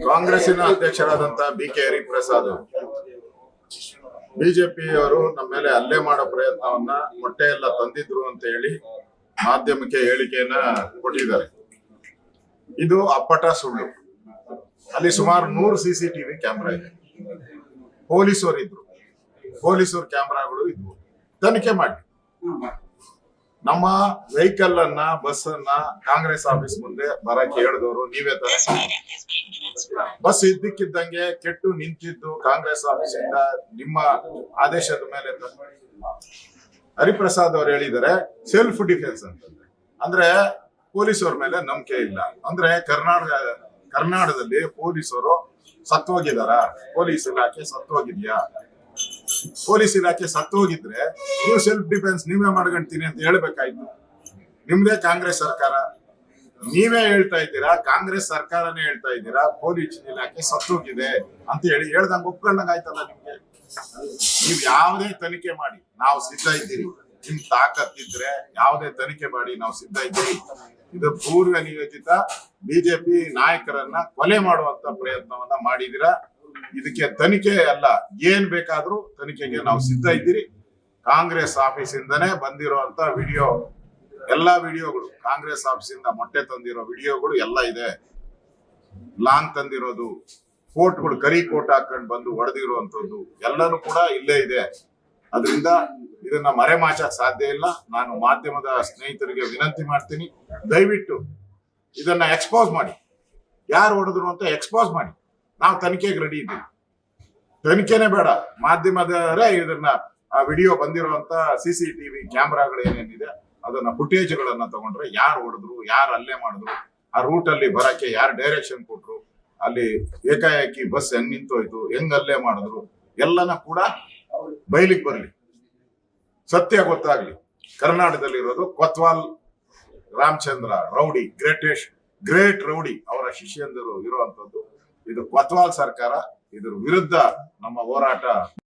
ಕಾಂಗ್ರೆಸ್ಸಿನ ಅಧ್ಯಕ್ಷರಾದಂತಹ ಬಿ.ಕೆ. ಹರಿಪ್ರಸಾದ್ ಬಿಜೆಪಿಯವರು ನಮ್ಮ ಮೇಲೆ ಹಲ್ಲೆ ಮಾಡೋ ಪ್ರಯತ್ನವನ್ನ ಮೊಟ್ಟೆ ಎಲ್ಲ ತಂದಿದ್ರು ಅಂತ ಹೇಳಿ ಮಾಧ್ಯಮಕ್ಕೆ ಹೇಳಿಕೆಯನ್ನ ಕೊಟ್ಟಿದ್ದಾರೆ. ಇದು ಅಪ್ಪಟ ಸುಳ್ಳು. ಅಲ್ಲಿ ಸುಮಾರು 100 CCTV ಕ್ಯಾಮೆರಾ ಇದೆ. ಪೊಲೀಸರು ಇದ್ರು, ಪೊಲೀಸರು ಕ್ಯಾಮೆರಾಗಳು ಇದ್ವು. ತನಿಖೆ ಮಾಡಿ. ನಮ್ಮ ವೆಹಿಕಲ್ ಅನ್ನ, ಬಸ್ ಅನ್ನ ಕಾಂಗ್ರೆಸ್ ಆಫೀಸ್ ಮುಂದೆ ಬರಕ್ಕೆ ಹೇಳಿದವರು ನೀವೇ ತಾನೆ. ಬಸ್ ಇದ್ದಕ್ಕಿದ್ದಂಗೆ ಕೆಟ್ಟು ನಿಂತಿದ್ದು ಕಾಂಗ್ರೆಸ್ ಆಫೀಸ್ ಇಂದ ನಿಮ್ಮ ಆದೇಶದ ಮೇಲೆ. ಹರಿಪ್ರಸಾದ್ ಅವರು ಹೇಳಿದ್ದಾರೆ ಸೆಲ್ಫ್ ಡಿಫೆನ್ಸ್ ಅಂತಂದ್ರೆ, ಅಂದ್ರೆ ಪೊಲೀಸರ ಮೇಲೆ ನಂಬಿಕೆ ಇಲ್ಲ ಅಂದ್ರೆ. ಕರ್ನಾಟಕದಲ್ಲಿ ಪೊಲೀಸರು ಸತ್ತೋಗಿದಾರ? ಪೊಲೀಸ್ ಇಲಾಖೆ ಸತ್ತೋಗಿದ್ಯಾ? ಪೊಲೀಸ್ ಇಲಾಖೆ ಸತ್ತೋಗಿದ್ರೆ ನೀವು ಸೆಲ್ಫ್ ಡಿಫೆನ್ಸ್ ನೀವೇ ಮಾಡ್ಕೊಂತೀನಿ ಅಂತ ಹೇಳ್ಬೇಕಾಯ್ತು. ನಿಮ್ದೇ ಕಾಂಗ್ರೆಸ್ ಸರ್ಕಾರ, ನೀವೇ ಹೇಳ್ತಾ ಇದ್ದೀರಾ, ಕಾಂಗ್ರೆಸ್ ಸರ್ಕಾರನೇ ಹೇಳ್ತಾ ಇದ್ದೀರಾ ಪೊಲೀಸ್ ಇಲಾಖೆ ಸತ್ತೋಗಿದೆ ಅಂತ ಹೇಳ್ದಂಗೆ ಒಪ್ಕೊಂಡಂಗ ಆಯ್ತಲ್ಲ ನಿಮ್ಗೆ. ನೀವ್ ಯಾವುದೇ ತನಿಖೆ ಮಾಡಿ ನಾವು ಸಿದ್ಧ ಇದ್ದೀರಿ. ನಿಮ್ ತಾಕತ್ತಿದ್ರೆ ಯಾವುದೇ ತನಿಖೆ ಮಾಡಿ ನಾವು ಸಿದ್ಧ ಇದ್ದೀರಿ. ಇದು ಪೂರ್ವ ನಿಯೋಜಿತ ಬಿಜೆಪಿ ನಾಯಕರನ್ನ ಕೊಲೆ ಮಾಡುವಂತ ಪ್ರಯತ್ನವನ್ನ ಮಾಡಿದಿರಾ. ಇದಕ್ಕೆ ತನಿಖೆ ಅಲ್ಲ, ಏನ್ ಬೇಕಾದ್ರೂ ತನಿಖೆಗೆ ನಾವು ಸಿದ್ಧ ಇದ್ದೀರಿ. ಕಾಂಗ್ರೆಸ್ ಆಫೀಸಿಂದನೇ ಬಂದಿರುವಂತ ವಿಡಿಯೋ, ಎಲ್ಲಾ ವಿಡಿಯೋಗಳು ಕಾಂಗ್ರೆಸ್ ಆಫೀಸಿಂದ ಮೊಟ್ಟೆ ತಂದಿರೋ ವಿಡಿಯೋಗಳು ಎಲ್ಲ ಇದೆ. ಲಾಂಗ್ ತಂದಿರೋದು, ಕೋಟ್ಗಳು ಕರಿ ಕೋಟ್ ಹಾಕೊಂಡು ಬಂದು ಹೊಡೆದಿರುವಂತದ್ದು ಎಲ್ಲಾನು ಕೂಡ ಇಲ್ಲೇ ಇದೆ. ಅದರಿಂದ ಇದನ್ನ ಮರೆಮಾಚಕ್ ಸಾಧ್ಯ ಇಲ್ಲ. ನಾನು ಮಾಧ್ಯಮದ ಸ್ನೇಹಿತರಿಗೆ ವಿನಂತಿ ಮಾಡ್ತೀನಿ, ದಯವಿಟ್ಟು ಇದನ್ನ ಎಕ್ಸ್ಪೋಸ್ ಮಾಡಿ. ಯಾರು ಹೊಡೆದ್ರು ಅಂತ ಎಕ್ಸ್ಪೋಸ್ ಮಾಡಿ. ನಾವು ತನಿಖೆಗೆ ರೆಡಿ ಇದ್ದೀವಿ. ತನಿಖೆನೇ ಬೇಡ, ಮಾಧ್ಯಮದವರೇ ಇದನ್ನ ಆ ವಿಡಿಯೋ ಬಂದಿರುವಂತ CCTV ಕ್ಯಾಮ್ರಾಗಳು ಏನೇನಿದೆ ಅದನ್ನ ಫುಟೇಜ್ಗಳನ್ನ ತಗೊಂಡ್ರೆ ಯಾರು ಹೊಡೆದ್ರು, ಯಾರು ಹಲ್ಲೆ ಮಾಡಿದ್ರು, ಆ ರೂಟ್ ಅಲ್ಲಿ ಬರಕ್ಕೆ ಯಾರು ಡೈರೆಕ್ಷನ್ ಕೊಟ್ರು, ಅಲ್ಲಿ ಏಕಾಏಕಿ ಬಸ್ ಹೆಂಗ್ ನಿಂತೋಯ್ತು, ಹೆಂಗ್ ಹಲ್ಲೆ ಮಾಡಿದ್ರು ಎಲ್ಲನ ಕೂಡ ಬಯಲಿಗೆ ಬರ್ಲಿ, ಸತ್ಯ ಗೊತ್ತಾಗ್ಲಿ. ಕರ್ನಾಟಕದಲ್ಲಿರೋದು ಕೊತ್ವಾಲ್ ರಾಮಚಂದ್ರ ರೌಡಿ, ಗ್ರೇಟ್ ರೌಡಿ, ಅವರ ಶಿಷ್ಯಂದರು ಇರುವಂತದ್ದು. ಇದು ಕೊತ್ವಾಲ್ ಸರ್ಕಾರ. ಇದ್ರ ವಿರುದ್ಧ ನಮ್ಮ ಹೋರಾಟ